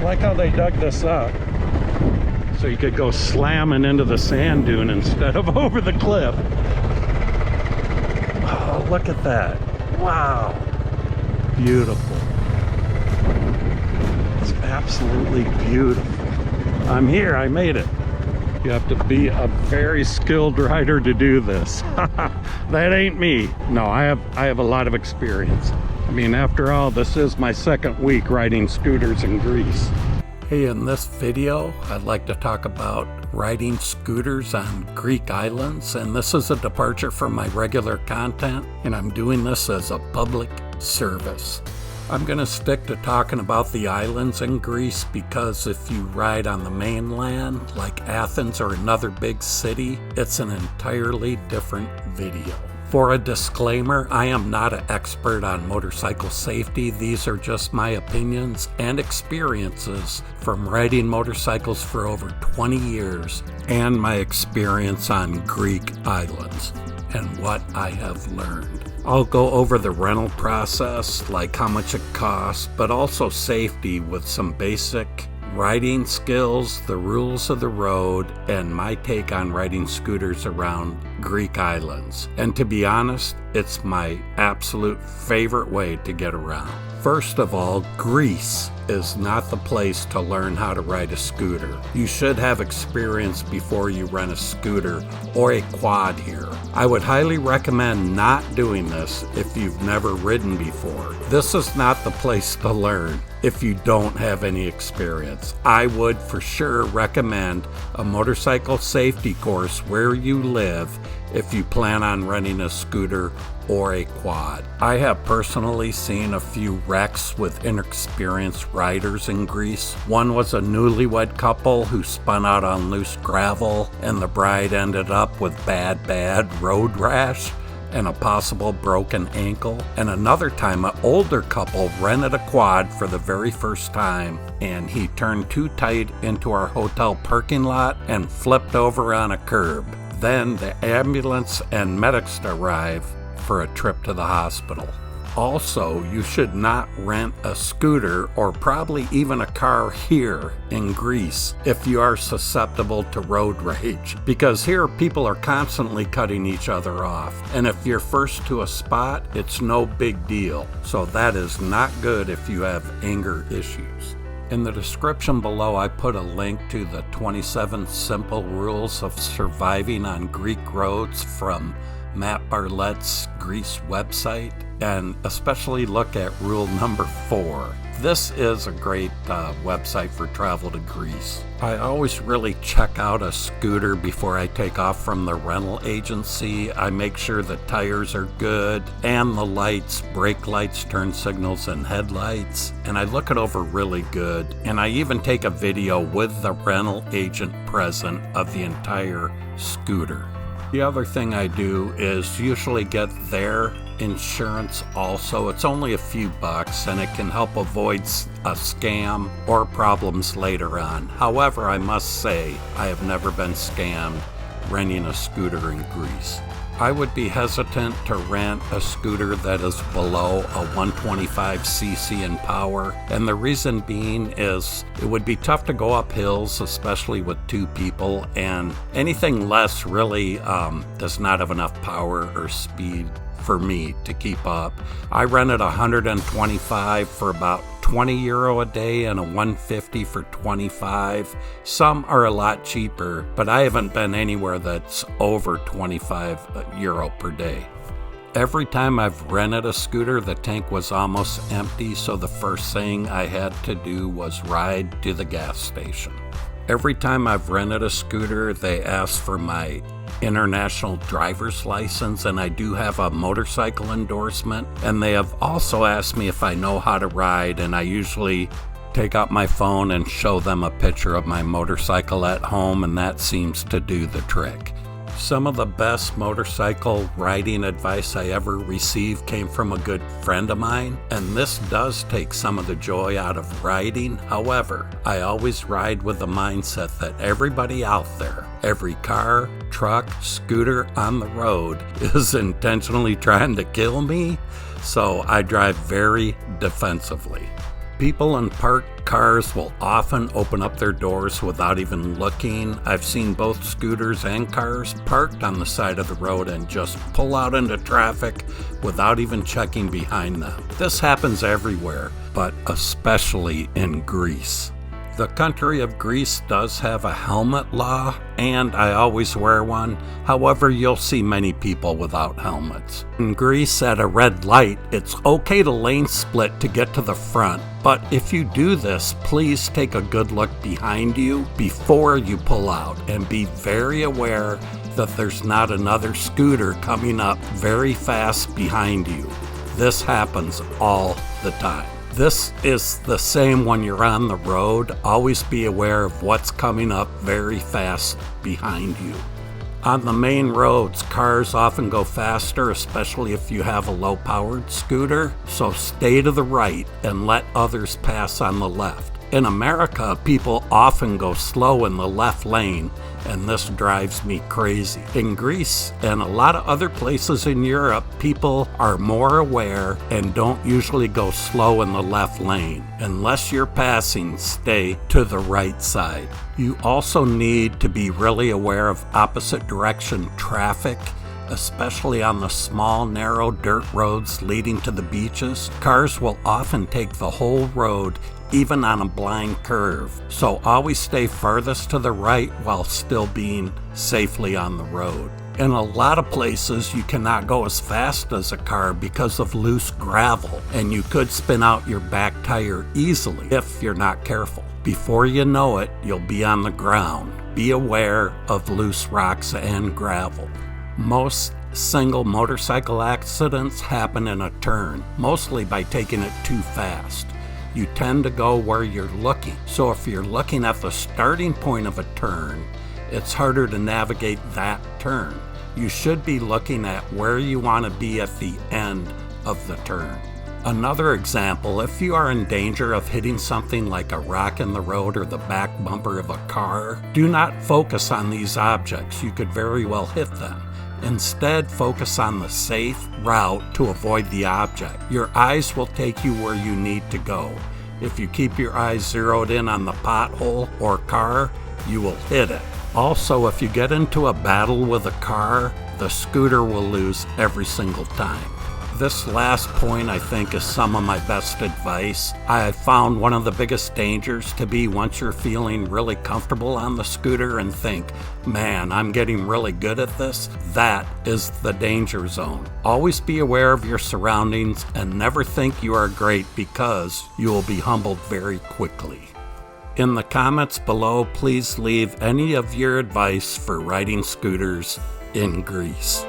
like how they dug this up so you could go slamming into the sand dune instead of over the cliff. Oh, look at that. Wow. Beautiful. It's absolutely beautiful. I'm here. I made it. You have to be a very skilled rider to do this. That ain't me. No, I have a lot of experience. I mean, after all, this is my second week riding scooters in Greece. Hey, in this video, I'd like to talk about riding scooters on Greek islands, and this is a departure from my regular content, and I'm doing this as a public service. I'm going to stick to talking about the islands in Greece because if you ride on the mainland, like Athens or another big city, it's an entirely different video. For a disclaimer, I am not an expert on motorcycle safety. These are just my opinions and experiences from riding motorcycles for over 20 years and my experience on Greek islands and what I have learned. I'll go over the rental process, like how much it costs, but also safety with some basic riding skills, the rules of the road, and my take on riding scooters around Greek islands. And to be honest, it's my absolute favorite way to get around. First of all, Greece is not the place to learn how to ride a scooter. You should have experience before you rent a scooter or a quad here. I would highly recommend not doing this if you've never ridden before. This is not the place to learn if you don't have any experience. I would for sure recommend a motorcycle safety course where you live if you plan on renting a scooter or a quad. I have personally seen a few wrecks with inexperienced riders in Greece. One was a newlywed couple who spun out on loose gravel, and the bride ended up with bad road rash and a possible broken ankle. And another time, an older couple rented a quad for the very first time, and he turned too tight into our hotel parking lot and flipped over on a curb. Then the ambulance and medics arrive for a trip to the hospital. Also, you should not rent a scooter or probably even a car here in Greece if you are susceptible to road rage, because here people are constantly cutting each other off, and if you're first to a spot, it's no big deal. So that is not good if you have anger issues. In the description below, I put a link to the 27 Simple Rules of Surviving on Greek Roads from Matt Barlett's Greece website, and especially look at rule number 4. This is a great website for travel to Greece. I always really check out a scooter before I take off from the rental agency. I make sure the tires are good and the lights, brake lights, turn signals, and headlights. And I look it over really good. And I even take a video with the rental agent present of the entire scooter. The other thing I do is usually get their insurance also. It's only a few bucks and it can help avoid a scam or problems later on. However, I must say I have never been scammed renting a scooter in Greece. I would be hesitant to rent a scooter that is below a 125cc in power, and the reason being is it would be tough to go up hills, especially with two people, and anything less really does not have enough power or speed for me to keep up. I rented 125 for about €20 a day and a 150 for 25. Some are a lot cheaper, but I haven't been anywhere that's over €25 per day. Every time I've rented a scooter, the tank was almost empty, so the first thing I had to do was ride to the gas station. Every time I've rented a scooter, they ask for my international driver's license, and I do have a motorcycle endorsement, and they have also asked me if I know how to ride, and I usually take out my phone and show them a picture of my motorcycle at home, and that seems to do the trick. Some of the best motorcycle riding advice I ever received came from a good friend of mine, and this does take some of the joy out of riding. However, I always ride with the mindset that everybody out there, every car, truck, scooter on the road is intentionally trying to kill me, so I drive very defensively. People in parked cars will often open up their doors without even looking. I've seen both scooters and cars parked on the side of the road and just pull out into traffic without even checking behind them. This happens everywhere, but especially in Greece. The country of Greece does have a helmet law, and I always wear one. However, you'll see many people without helmets. In Greece, at a red light, it's okay to lane split to get to the front, but if you do this, please take a good look behind you before you pull out, and be very aware that there's not another scooter coming up very fast behind you. This happens all the time. This is the same when you're on the road. Always be aware of what's coming up very fast behind you. On the main roads, cars often go faster, especially if you have a low-powered scooter, so stay to the right and let others pass on the left. In America, people often go slow in the left lane, and this drives me crazy. In Greece and a lot of other places in Europe, people are more aware and don't usually go slow in the left lane. Unless you're passing, stay to the right side. You also need to be really aware of opposite direction traffic, especially on the small, narrow dirt roads leading to the beaches. Cars will often take the whole road, even on a blind curve, so always stay furthest to the right while still being safely on the road. In a lot of places, you cannot go as fast as a car because of loose gravel, and you could spin out your back tire easily if you're not careful. Before you know it, you'll be on the ground. Be aware of loose rocks and gravel. Most single motorcycle accidents happen in a turn, mostly by taking it too fast. You tend to go where you're looking, so if you're looking at the starting point of a turn, it's harder to navigate that turn. You should be looking at where you want to be at the end of the turn. Another example, if you are in danger of hitting something like a rock in the road or the back bumper of a car, do not focus on these objects. You could very well hit them. Instead, focus on the safe route to avoid the object. Your eyes will take you where you need to go. If you keep your eyes zeroed in on the pothole or car, you will hit it. Also, if you get into a battle with a car, the scooter will lose every single time. This last point, I think, is some of my best advice. I have found one of the biggest dangers to be once you're feeling really comfortable on the scooter and think, man, I'm getting really good at this. That is the danger zone. Always be aware of your surroundings and never think you are great, because you will be humbled very quickly. In the comments below, please leave any of your advice for riding scooters in Greece.